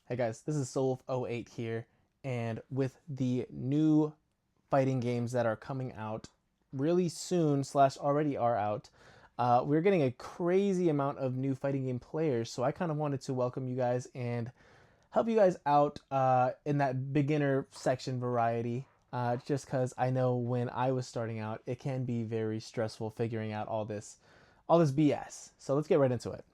Hey guys, this is Soulwolf08 here, and with the new fighting games that are coming out really soon, slash already are out, we're getting a crazy amount of new fighting game players, so I kind of wanted to welcome you guys and help you guys out in that beginner section variety, just because I know when I was starting out, it can be very stressful figuring out all this BS. So let's get right into it.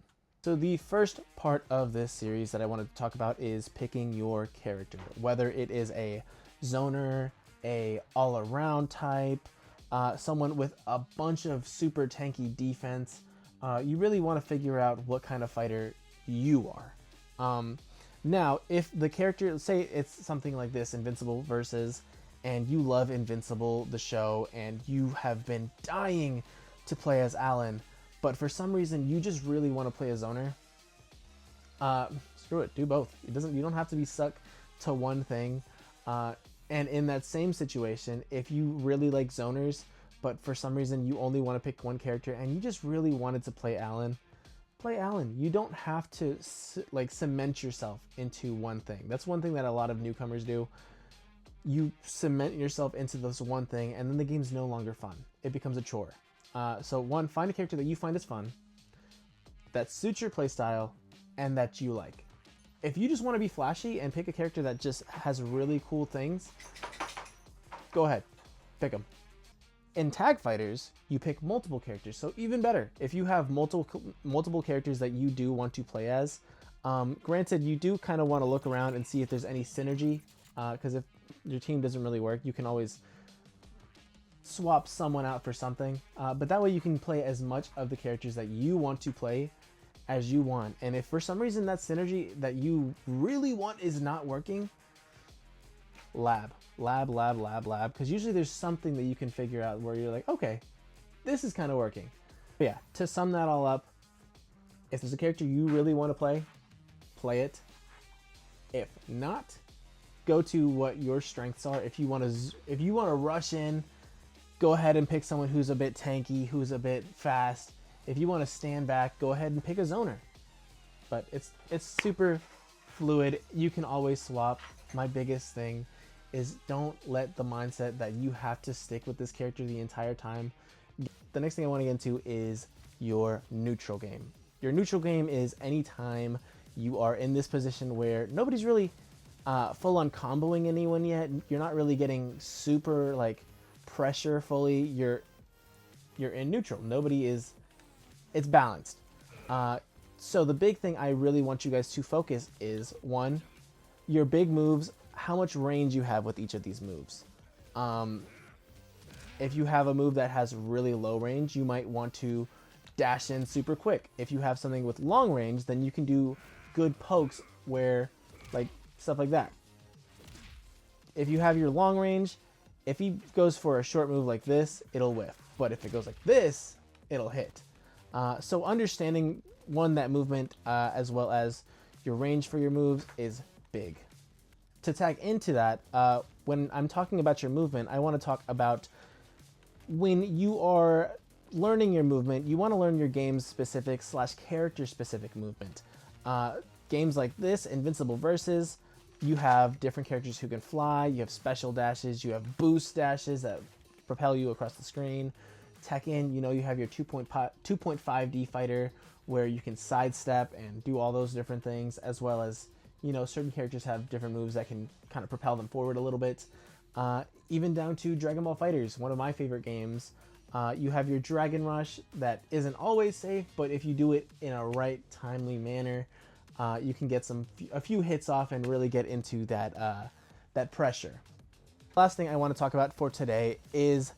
So the first part of this series that I wanted to talk about is picking your character, whether it is a zoner, a all-around type, someone with a bunch of super tanky defense. You really want to figure out what kind of fighter you are. Now, if the character, say it's something like this, Invincible versus, and you love Invincible, the show, and you have been dying to play as Alan, but for some reason you just really want to play a zoner, screw it, do both. You don't have to be stuck to one thing. And in that same situation, if you really like zoners, but for some reason you only want to pick one character and you just really wanted to play Alan, play Alan. You don't have to like cement yourself into one thing. That's one thing that a lot of newcomers do. You cement yourself into this one thing and then the game's no longer fun. It becomes a chore. So one, find a character that you find is fun, that suits your playstyle, and that you like. If you just want to be flashy and pick a character that just has really cool things, go ahead, pick them. In tag fighters, you pick multiple characters, so even better. If you have multiple characters that you do want to play as, granted, you do kind of want to look around and see if there's any synergy, because if your team doesn't really work, you can always swap someone out for something, but that way you can play as much of the characters that you want to play as you want. And if for some reason that synergy that you really want is not working, lab, because usually there's something that you can figure out where you're like, okay, this is kind of working. But yeah, to sum that all up, if there's a character you really want to play it. If not, go to what your strengths are. If you want to rush in, go ahead and pick someone who's a bit tanky, who's a bit fast. If you want to stand back, go ahead and pick a zoner. But it's super fluid. You can always swap. My biggest thing is don't let the mindset that you have to stick with this character the entire time. The next thing I want to get into is your neutral game. Your neutral game is anytime you are in this position where nobody's really full on comboing anyone yet. You're not really getting super like pressure fully. You're in neutral. Nobody is. It's balanced. So the big thing I really want you guys to focus is, one, your big moves, how much range you have with each of these moves. If you have a move that has really low range, you might want to dash in super quick. If you have something with long range, then you can do good pokes where, like, stuff like that. If you have your long range, if he goes for a short move like this, it'll whiff. But if it goes like this, it'll hit. So understanding, one, that movement as well as your range for your moves is big. To tag into that, when I'm talking about your movement, I want to talk about when you are learning your movement, you want to learn your game-specific slash character-specific movement. Games like this, Invincible Versus, you have different characters who can fly, you have special dashes, you have boost dashes that propel you across the screen. Tekken, you have your 2.5D fighter where you can sidestep and do all those different things, as well as, certain characters have different moves that can kind of propel them forward a little bit. Even down to Dragon Ball FighterZ, one of my favorite games. You have your Dragon Rush that isn't always safe, but if you do it in a right, timely manner, you can get a few hits off and really get into that pressure. Last thing I want to talk about for today is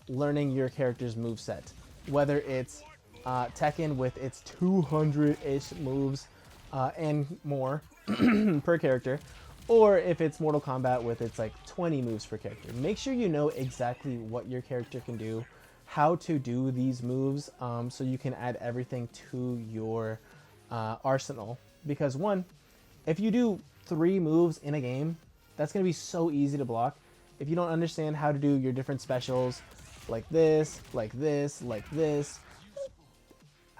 learning your character's moveset. Whether it's Tekken with its 200-ish moves and more per character, or if it's Mortal Kombat with its like 20 moves per character. Make sure you know exactly what your character can do, how to do these moves, so you can add everything to your arsenal. Because one, if you do 3 moves in a game, that's going to be so easy to block. If you don't understand how to do your different specials, like this, like this, like this,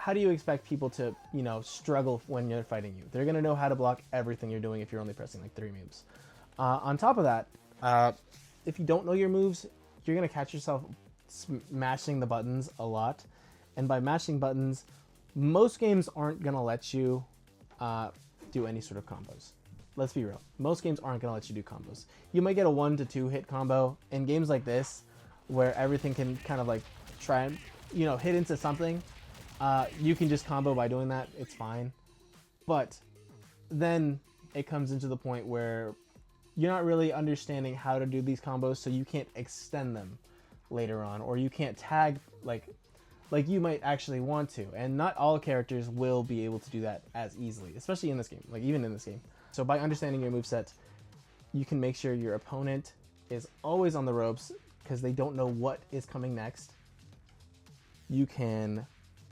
how do you expect people to, you know, struggle when you're fighting you? They're going to know how to block everything you're doing if you're only pressing like 3 moves. On top of that, if you don't know your moves, you're going to catch yourself mashing the buttons a lot. And by mashing buttons, most games aren't going to let you do any sort of combos. Let's be real. Most games aren't going to let you do combos. You might get a 1 to 2 hit combo in games like this, where everything can kind of like try and, you know, hit into something. You can just combo by doing that. It's fine. But then it comes into the point where you're not really understanding how to do these combos, so you can't extend them later on, or you can't tag like you might actually want to. And not all characters will be able to do that as easily, especially in this game, like even in this game. So by understanding your moveset, you can make sure your opponent is always on the ropes because they don't know what is coming next. You can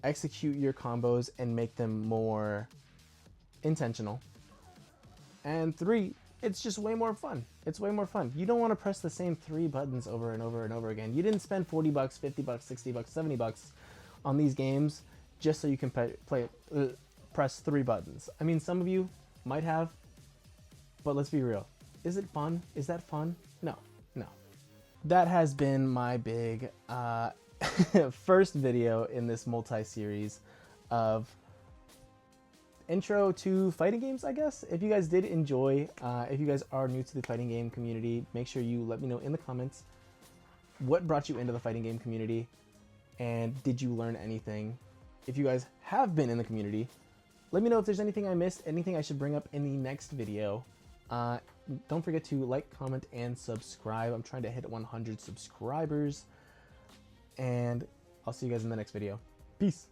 execute your combos and make them more intentional. And 3, it's just way more fun. It's way more fun. You don't want to press the same 3 buttons over and over and over again. You didn't spend $40, $50, $60, $70 on these games just so you can press 3 buttons. I mean, some of you might have, but let's be real. Is it fun? Is that fun? No, no. That has been my big first video in this multi-series of intro to fighting games, I guess. If you guys did enjoy, if you guys are new to the fighting game community, make sure you let me know in the comments what brought you into the fighting game community, and did you learn anything? If you guys have been in the community, let me know if there's anything I missed, anything I should bring up in the next video. Don't forget to like, comment, and subscribe. I'm trying to hit 100 subscribers, and I'll see you guys in the next video. Peace.